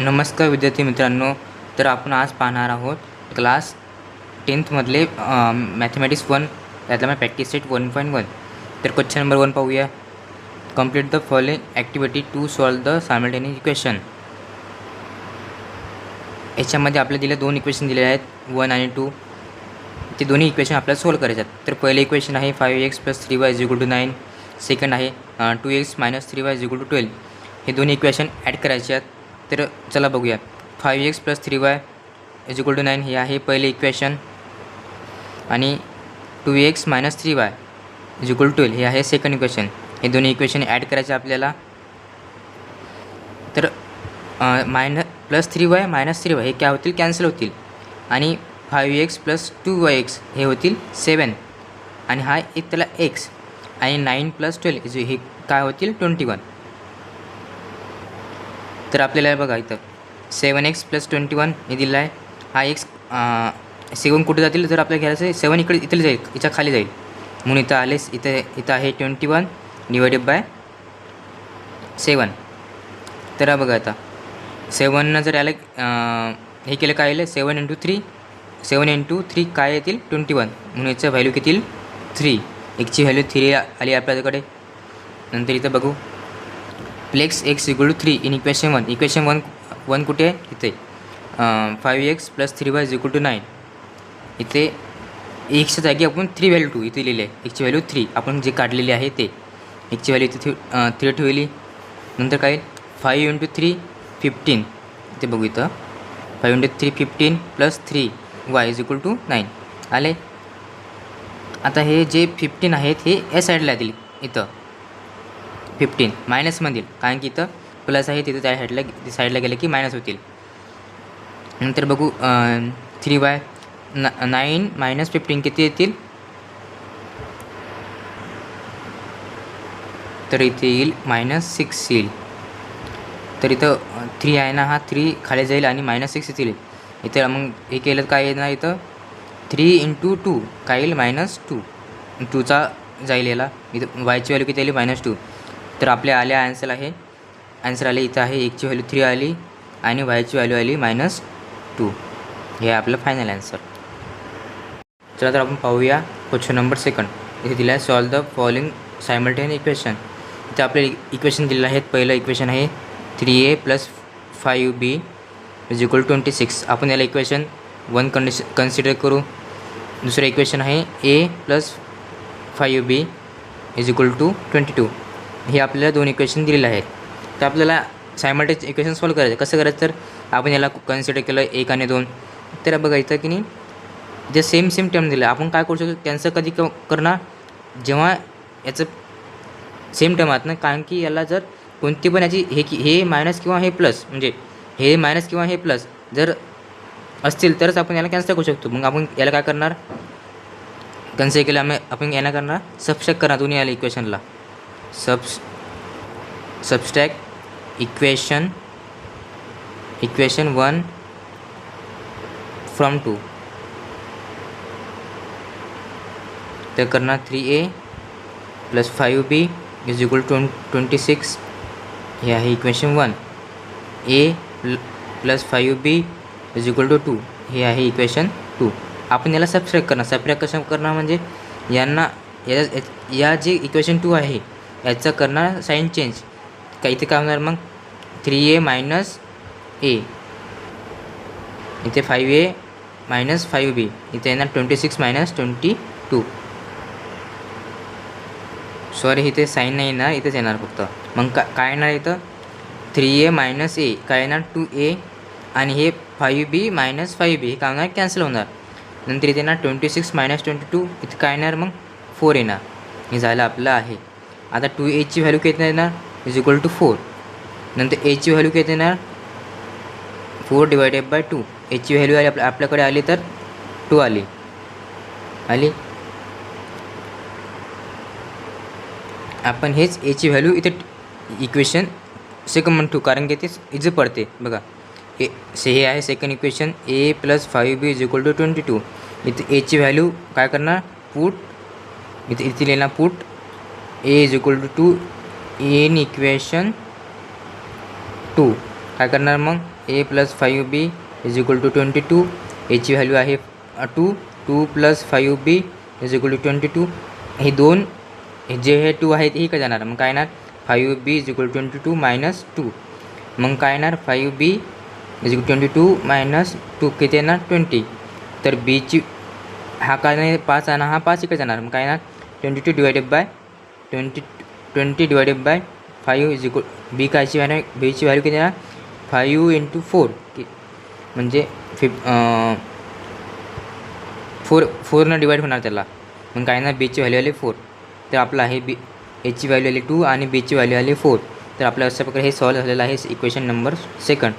नमस्कार विद्यार्थी मित्रांनो. तर आपण आज पाहणार आहोत क्लास 10थमधले मॅथमॅटिक्स 1 त्यातला मग प्रॅक्टिस सेट 1.1. तर क्वेश्चन नंबर 1 पाहूया. Complete the following activity to solve the simultaneous equation. याच्यामध्ये आपल्याला दिले दोन इक्वेशन दिलेले आहेत 1 आणि 2. ते दोन्ही इक्वेशन आपल्याला सॉल्व करायचे आहेत. तर पहिले इक्वेशन आहे 5x + 3y = 9. सेकंड आहे 2x - 3y = 12. हे दोन्ही इक्वेशन ॲड करायचे आहेत. तर चला बघूया. 5x + 3y = 9 हे आहे पहिले इक्वेशन आणि 2x - 3y = 12 हे आहे सेकंड इक्वेशन. हे दोन्ही इक्वेशन ॲड करायचे आपल्याला. तर +3y - 3y हे काय होतील, कॅन्सल होतील आणि 5x + 2yx हे होतील 7 आणि हा एक त्याला x आणि 9 + 12 हे काय होतील 21. तर आपल्याला बघा इथं 7x + 21 हे दिलं आहे. हा x 7 कुठे जातील, जर आपल्याला घ्यायचं आहे 7 इथे जाईल, याच्या खाली जाईल म्हणून इथं आले. इथं आहे 21 / 7. तर बघा आता 7 जर याला हे केलं काय येईल 7 × 3 काय येतील 21 म्हणून याचं व्हॅल्यू किती येईल 3. एक्सची व्हॅल्यू 3 आली आपल्याकडे. नंतर इथं बघू place x = 3 in equation 1. Equation 1 कुठे आहे इथे 5x + 3y = 9. इथे एक्सच्या जागी आपण 3 व्हॅल्यू 2 इथे लिहिले आहे. एक्सची व्हॅल्यू 3 आपण जे काढलेली आहे ते एक्सची व्हॅल्यू इथे 3 ठेवली. नंतर काय 5 × 3 15. इथे बघू इथं 5 × 3 15 + 3y = 9 आले. आता हे जे 15 आहेत हे या साईडला येतील. इथं 15 मायनसमधील, कारण की इथं प्लस आहे तिथं त्या साईडला गेलं की मायनस होतील. नंतर बघू 3y 9 - 15 किती येतील, तर इथे येईल -6 येईल. तर इथं 3 आहे ना, हा 3 खाली जाईल आणि -6 येतील. इथं मग हे केलं काय येईल ना, इथं 3 × 2 काय येईल -2. 2चा जाईल याला. इथं yची व्हॅल्यू किती आली -2. तर आपल्या आल्या आन्सर आले इथं आहे एक्सची व्हॅल्यू 3 आली आणि yची व्हॅल्यू आली -2. हे आपलं फायनल आन्सर. चला तर आपण पाहूया क्वेश्चन नंबर 2. इथे दिला आहे solve the following simultaneous equation. इथे आपले इक्वेशन दिलेलं आहेत. पहिलं इक्वेशन आहे 3a + 5b = 26. आपण याला इक्वेशन 1 कन्सिडर करू. दुसरं इक्वेशन आहे a + 5b = 22. हे आपल्याला दोन इक्वेशन दिलेले आहेत. तर आपल्याला सायमल्टेनियस इक्वेशन सॉल्व करायचं. कसं करायचं, तर आपण याला कन्सिडर केलं 1 आणि 2. तर बघा इथं की नाही जे सेम टर्म दिलं आपण काय करू शकतो, कॅन्सल कधी करणार, जेव्हा याचं सेम टर्म आहेत ना, कारण की याला जर कोणती पण याची हे मायनस किंवा हे प्लस, म्हणजे हे मायनस किंवा हे प्लस जर असतील तरच आपण याला कॅन्सल करू शकतो. मग आपण याला काय करणार, कन्सिडर केलं आपण याला करणार सबस्ट्रॅक्ट करणार दोन्ही याला इक्वेशनला. Subtract equation 1 from 2. तर करणार 3a + 5b = 26. हे आहे इक्वेशन 1. a + 5b = 2 हे आहे इक्वेशन 2. आपण याला सबस्ट्रॅक्ट करणार. सबट्रॅक्ट कसं करणार, म्हणजे यांना या जे इक्वेशन 2 आहे याचं करणार साईन चेंज. इथे काय होणार मग 3a - a, इथे 5a - 5b, इथे येणार 26 - 22. सॉरी इथे साईन नाही येणार, इथेच येणार फक्त. मग काय येणार इथं 3a - a काय येणार 2a आणि हे 5b - 5b हे काय होणार कॅन्सल होणार. नंतर इथे येणार 26 - 22, इथे काय येणार मग 4 येणार. हे झालं आपलं आहे. आता 2aची व्हॅल्यू किती येणार = 4. नंतर aची व्हॅल्यू किती येणार 4 / 2. aची व्हॅल्यू आली आपल्याकडे आली तर 2 आली. आपण हेच aची व्हॅल्यू इथे इक्वेशन सेकंड म्हणतो, कारण की तेच इझी पडते. बघा हे आहे सेकंड इक्वेशन a + 5b = 22. इथे aची व्हॅल्यू काय करणार पुट, इथे लिहिणार पुट a = 2 इन इक्वेशन 2. काय करणार मग a plus 5b is equal to 22. याची व्हॅल्यू आहे 2 plus 5b is equal to 22. हे दोन हे 2 आहेत हे काय जाणार, मग काय येणार 5b is equal to 22 minus 2. मग काय येणार 5b इज इक्वल 22 मायनस 2 किती येणार 20. तर बीची हा काय नाही 5 आणि हा 5 इकडे जाणार, मग काय येणार 22 divided by 20 divided by 5 is equal b कायची व्हॅल्यू बीची व्हॅल्यू किती येणार 5 इंटू 4 म्हणजे 4 डिवाइड होणार त्याला, मग काय ना बीची व्हॅल्यू आली 4. तर आपलं आहे बी एची व्हॅल्यू आली 2 आणि बीची व्हॅल्यू आली 4. तर आपल्या अशा प्रकारे हे सॉल्व झालेलं आहे इक्वेशन नंबर 2.